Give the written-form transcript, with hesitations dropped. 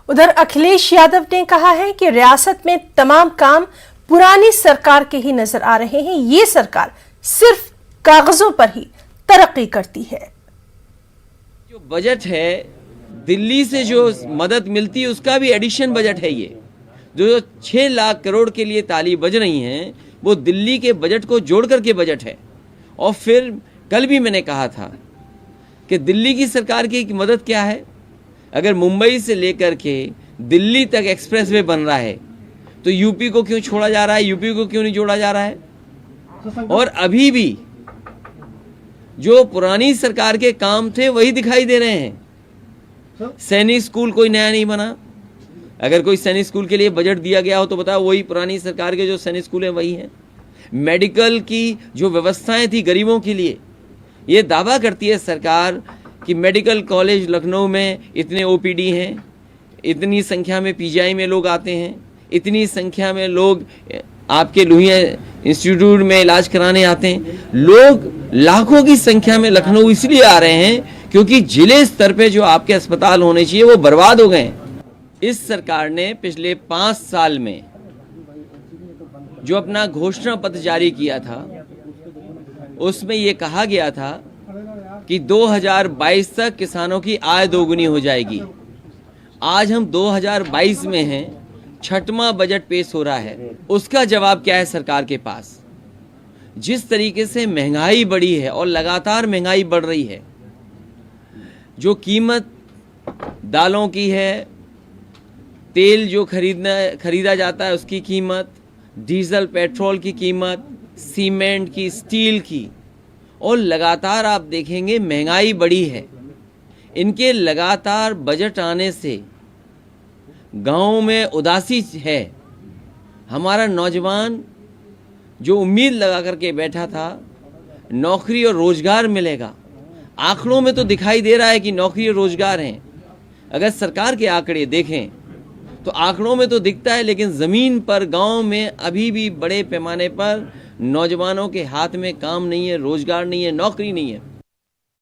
उधर अखिलेश यादव ने कहा है कि रियासत में तमाम काम पुरानी सरकार के ही नजर आ रहे हैं। ये सरकार सिर्फ कागजों पर ही तरक्की करती है। जो बजट है, दिल्ली से जो मदद मिलती है उसका भी एडिशन बजट है। ये जो 6 लाख करोड़ के लिए ताली बज रही हैं वो दिल्ली के बजट को जोड़ करके बजट है। और फिर कल भी मैंने कहा था कि दिल्ली की सरकार की मदद क्या है। अगर मुंबई से लेकर के दिल्ली तक एक्सप्रेसवे बन रहा है तो यूपी को क्यों छोड़ा जा रहा है, यूपी को क्यों नहीं जोड़ा जा रहा है। और अभी भी जो पुरानी सरकार के काम थे वही दिखाई दे रहे हैं। सैनिक स्कूल कोई नया नहीं बना। अगर कोई सैनिक स्कूल के लिए बजट दिया गया हो तो बताओ वही पुरानी सरकार के जो सैनिक स्कूल हैं वही हैं। मेडिकल की जो व्यवस्थाएं थी गरीबों के लिए, ये दावा करती है सरकार कि मेडिकल कॉलेज लखनऊ में इतने ओपीडी हैं, इतनी संख्या में पीजीआई में लोग आते हैं, इतनी संख्या में लोग आपके लोहिया इंस्टीट्यूट में इलाज कराने आते हैं। लोग लाखों की संख्या में लखनऊ इसलिए आ रहे हैं क्योंकि जिले स्तर पे जो आपके अस्पताल होने चाहिए वो बर्बाद हो गए हैं। इस सरकार ने पिछले 5 साल में जो अपना घोषणा पत्र जारी किया था उसमें ये कहा गया था कि 2022 तक किसानों की आय दोगुनी हो जाएगी। आज हम 2022 में हैं, 6वां बजट पेश हो रहा है। उसका जवाब क्या है सरकार के पास? जिस तरीके से महंगाई बढ़ी है और लगातार महंगाई बढ़ रही है, जो कीमत दालों की है, तेल जो खरीदा जाता है उसकी कीमत, डीजल पेट्रोल की कीमत, सीमेंट की, स्टील की, और लगातार आप देखेंगे महंगाई बढ़ी है। इनके लगातार बजट आने से गांव में उदासी है। हमारा नौजवान जो उम्मीद लगा करके बैठा था नौकरी और रोजगार मिलेगा, आंकड़ों में तो दिखाई दे रहा है कि नौकरी और रोजगार हैं। अगर सरकार के आंकड़े देखें तो आंकड़ों में तो दिखता है, लेकिन ज़मीन पर गांव में अभी भी बड़े पैमाने पर नौजवानों के हाथ में काम नहीं है, रोजगार नहीं है, नौकरी नहीं है।